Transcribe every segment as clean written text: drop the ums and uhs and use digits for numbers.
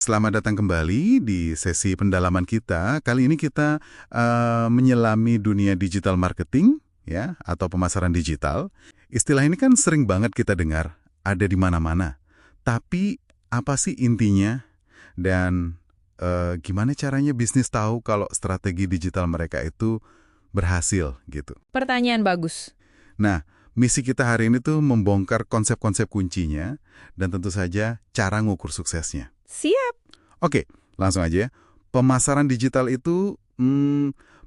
Selamat datang kembali di sesi pendalaman kita. Kali ini kita menyelami dunia digital marketing, ya, atau pemasaran digital. Istilah ini kan sering banget kita dengar, ada di mana-mana. Tapi apa sih intinya? Dan gimana caranya bisnis tahu kalau strategi digital mereka itu berhasil gitu? Pertanyaan bagus. Nah, misi kita hari ini tuh membongkar konsep-konsep kuncinya dan tentu saja cara ngukur suksesnya. Siap. Oke, langsung aja ya. Pemasaran digital itu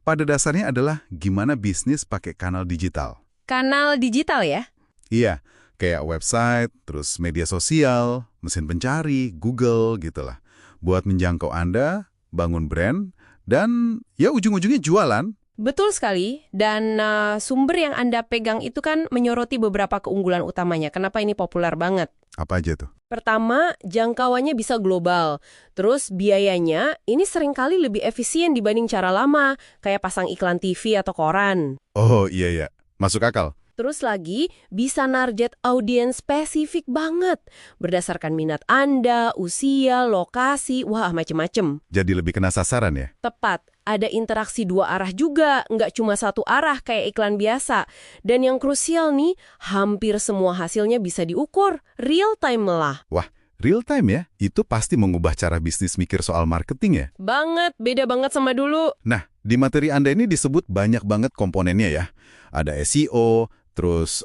pada dasarnya adalah gimana bisnis pakai kanal digital. Kanal digital ya? Iya, kayak website, terus media sosial, mesin pencari, Google gitulah. Buat menjangkau Anda, bangun brand, dan ya ujung-ujungnya jualan. Betul sekali. Dan sumber yang Anda pegang itu kan menyoroti beberapa keunggulan utamanya. Kenapa ini populer banget? Apa aja tuh? Pertama, jangkauannya bisa global. Terus biayanya ini seringkali lebih efisien dibanding cara lama, kayak pasang iklan TV atau koran. Oh iya, masuk akal. Terus lagi, bisa narget audiens spesifik banget. Berdasarkan minat Anda, usia, lokasi, wah macem-macem. Jadi lebih kena sasaran ya? Tepat, ada interaksi dua arah juga, nggak cuma satu arah kayak iklan biasa. Dan yang krusial nih, hampir semua hasilnya bisa diukur, real time lah. Wah, real time ya? Itu pasti mengubah cara bisnis mikir soal marketing ya? Banget, beda banget sama dulu. Nah, di materi Anda ini disebut banyak banget komponennya ya. Ada SEO, terus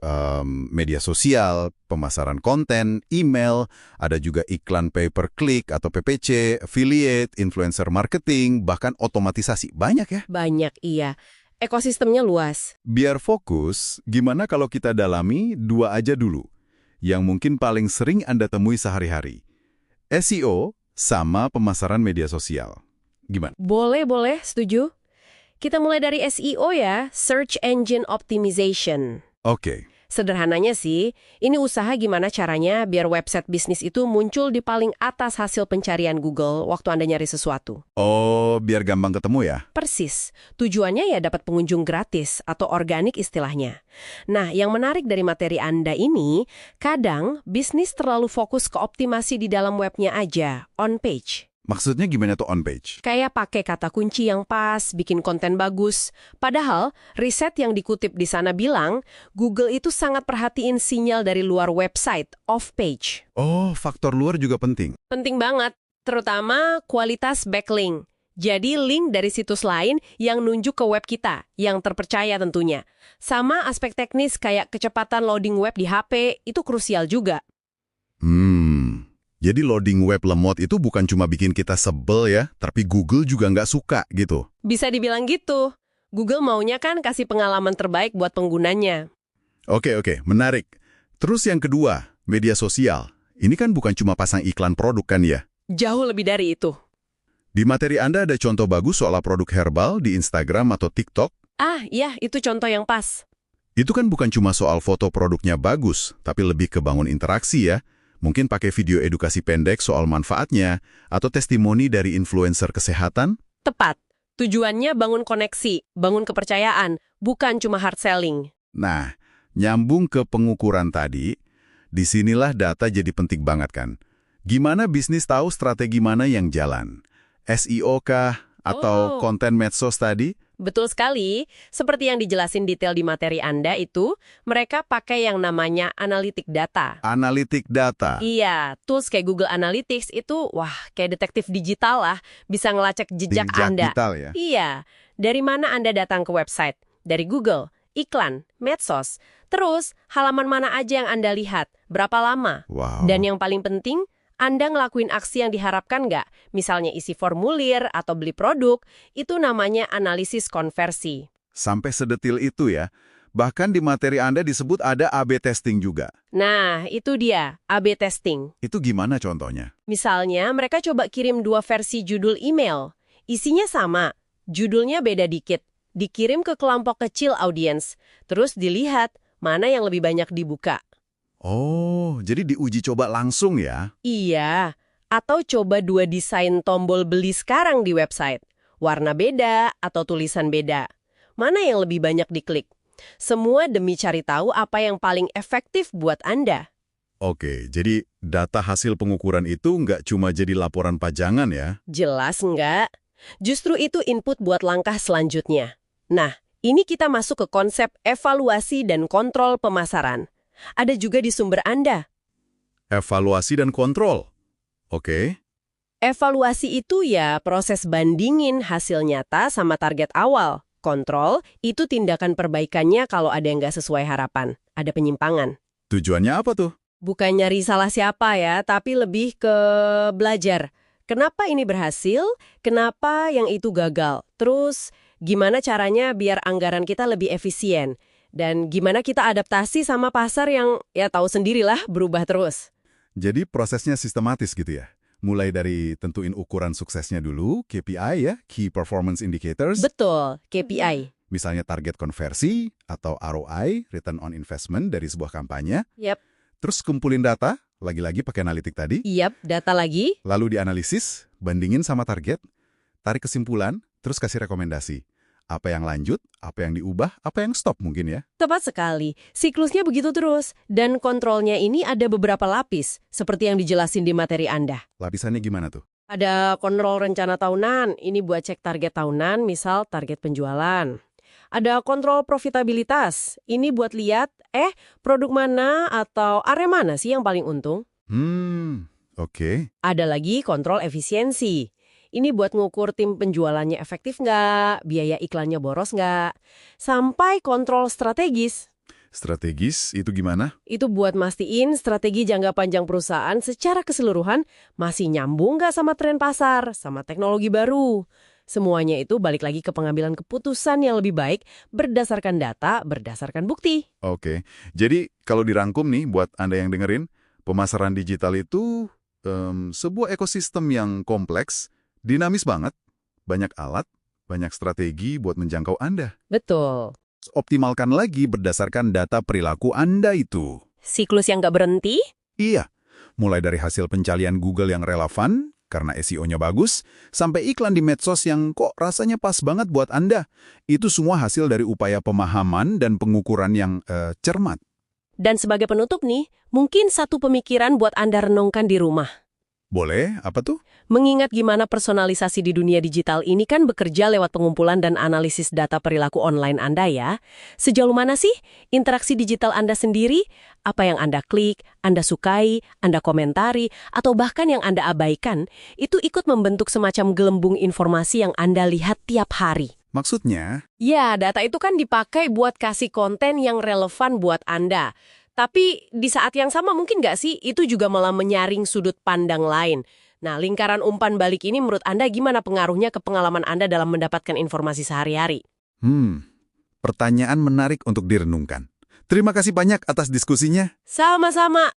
media sosial, pemasaran konten, email, ada juga iklan pay per click atau PPC, affiliate, influencer marketing, bahkan otomatisasi. Banyak ya? Banyak, iya. Ekosistemnya luas. Biar fokus, gimana kalau kita dalami dua aja dulu, yang mungkin paling sering Anda temui sehari-hari. SEO sama pemasaran media sosial. Gimana? Boleh, setuju. Kita mulai dari SEO ya, Search Engine Optimization. Oke. Sederhananya sih, ini usaha gimana caranya biar website bisnis itu muncul di paling atas hasil pencarian Google waktu Anda nyari sesuatu. Oh, biar gampang ketemu ya? Persis. Tujuannya ya dapat pengunjung gratis atau organik istilahnya. Nah, yang menarik dari materi Anda ini, kadang bisnis terlalu fokus ke optimasi di dalam webnya aja, on page. Maksudnya gimana tuh on page? Kayak pakai kata kunci yang pas, bikin konten bagus. Padahal, riset yang dikutip di sana bilang, Google itu sangat perhatiin sinyal dari luar website, off page. Oh, faktor luar juga penting. Penting banget, terutama kualitas backlink. Jadi link dari situs lain yang nunjuk ke web kita, yang terpercaya tentunya. Sama aspek teknis kayak kecepatan loading web di HP, itu krusial juga. Jadi loading web lemot itu bukan cuma bikin kita sebel ya, tapi Google juga nggak suka gitu. Bisa dibilang gitu. Google maunya kan kasih pengalaman terbaik buat penggunanya. Oke, menarik. Terus yang kedua, media sosial. Ini kan bukan cuma pasang iklan produk kan ya? Jauh lebih dari itu. Di materi Anda ada contoh bagus soal produk herbal di Instagram atau TikTok. Ah, iya, itu contoh yang pas. Itu kan bukan cuma soal foto produknya bagus, tapi lebih ke bangun interaksi ya. Mungkin pakai video edukasi pendek soal manfaatnya, atau testimoni dari influencer kesehatan? Tepat. Tujuannya bangun koneksi, bangun kepercayaan, bukan cuma hard selling. Nah, nyambung ke pengukuran tadi, disinilah data jadi penting banget kan. Gimana bisnis tahu strategi mana yang jalan? SEO kah? Atau konten medsos tadi? Betul sekali. Seperti yang dijelasin detail di materi Anda itu, mereka pakai yang namanya analytic data. Analitik data. Iya, tools kayak Google Analytics itu, wah, kayak detektif digital lah. Bisa ngelacak jejak Anda. Digital ya? Iya. Dari mana Anda datang ke website? Dari Google, iklan, medsos. Terus, halaman mana aja yang Anda lihat? Berapa lama? Wow. Dan yang paling penting, Anda ngelakuin aksi yang diharapkan nggak? Misalnya isi formulir atau beli produk, itu namanya analisis konversi. Sampai sedetil itu ya. Bahkan di materi Anda disebut ada A/B testing juga. Nah, itu dia, A/B testing. Itu gimana contohnya? Misalnya, mereka coba kirim 2 versi judul email. Isinya sama, judulnya beda dikit. Dikirim ke kelompok kecil audiens. Terus dilihat mana yang lebih banyak dibuka. Oh, jadi diuji coba langsung ya? Iya, atau coba 2 desain tombol beli sekarang di website. Warna beda atau tulisan beda. Mana yang lebih banyak diklik? Semua demi cari tahu apa yang paling efektif buat Anda. Oke, jadi Data hasil pengukuran itu nggak cuma jadi laporan pajangan ya. Jelas nggak? Justru itu input buat langkah selanjutnya. Nah, ini kita masuk ke konsep evaluasi dan kontrol pemasaran. Ada juga di sumber Anda. Evaluasi dan kontrol. Oke. Evaluasi itu ya proses bandingin hasil nyata sama target awal. Kontrol itu tindakan perbaikannya kalau ada yang nggak sesuai harapan, ada penyimpangan. Tujuannya apa tuh? Bukan nyari salah siapa ya, tapi lebih ke belajar. Kenapa ini berhasil? Kenapa yang itu gagal? Terus gimana caranya biar anggaran kita lebih efisien? Dan gimana kita adaptasi sama pasar yang ya tahu sendirilah berubah terus. Jadi prosesnya sistematis gitu ya? Mulai dari tentuin ukuran suksesnya dulu, KPI ya, Key Performance Indicators. Betul, KPI. Misalnya target konversi atau ROI, Return on Investment dari sebuah kampanye. Yap, Terus kumpulin data, lagi-lagi pakai analitik tadi. data lagi. Lalu dianalisis, bandingin sama target, tarik kesimpulan, terus kasih rekomendasi. Apa yang lanjut, apa yang diubah, apa yang stop mungkin ya. Tepat sekali. Siklusnya begitu terus. Dan kontrolnya ini ada beberapa lapis, seperti yang dijelasin di materi Anda. Lapisannya gimana tuh? Ada kontrol rencana tahunan, ini buat cek target tahunan, misal target penjualan. Ada kontrol profitabilitas, ini buat lihat, produk mana atau area mana sih yang paling untung. Oke. Ada lagi kontrol efisiensi. Ini buat ngukur tim penjualannya efektif nggak, biaya iklannya boros nggak. Sampai kontrol strategis. Strategis itu gimana? Itu buat mastiin strategi jangka panjang perusahaan secara keseluruhan masih nyambung nggak sama tren pasar, sama teknologi baru. Semuanya itu balik lagi ke pengambilan keputusan yang lebih baik berdasarkan data, berdasarkan bukti. Oke. Jadi kalau dirangkum nih buat Anda yang dengerin, pemasaran digital itu sebuah ekosistem yang kompleks, dinamis banget, banyak alat, banyak strategi buat menjangkau Anda. Betul. Optimalkan lagi berdasarkan data perilaku Anda itu. Siklus yang nggak berhenti? Iya, mulai dari hasil pencarian Google yang relevan, karena SEO-nya bagus, sampai iklan di medsos yang kok rasanya pas banget buat Anda. Itu semua hasil dari upaya pemahaman dan pengukuran yang cermat. Dan sebagai penutup nih, mungkin satu pemikiran buat Anda renungkan di rumah. Boleh? Apa tuh? Mengingat gimana personalisasi di dunia digital ini kan bekerja lewat pengumpulan dan analisis data perilaku online Anda ya. Sejauh mana sih interaksi digital Anda sendiri? Apa yang Anda klik, Anda sukai, Anda komentari, atau bahkan yang Anda abaikan, itu ikut membentuk semacam gelembung informasi yang Anda lihat tiap hari. Maksudnya? Ya, data itu kan dipakai buat kasih konten yang relevan buat Anda. Tapi di saat yang sama mungkin nggak sih itu juga malah menyaring sudut pandang lain. Nah, lingkaran umpan balik ini menurut Anda gimana pengaruhnya ke pengalaman Anda dalam mendapatkan informasi sehari-hari? Pertanyaan menarik untuk direnungkan. Terima kasih banyak atas diskusinya. Sama-sama.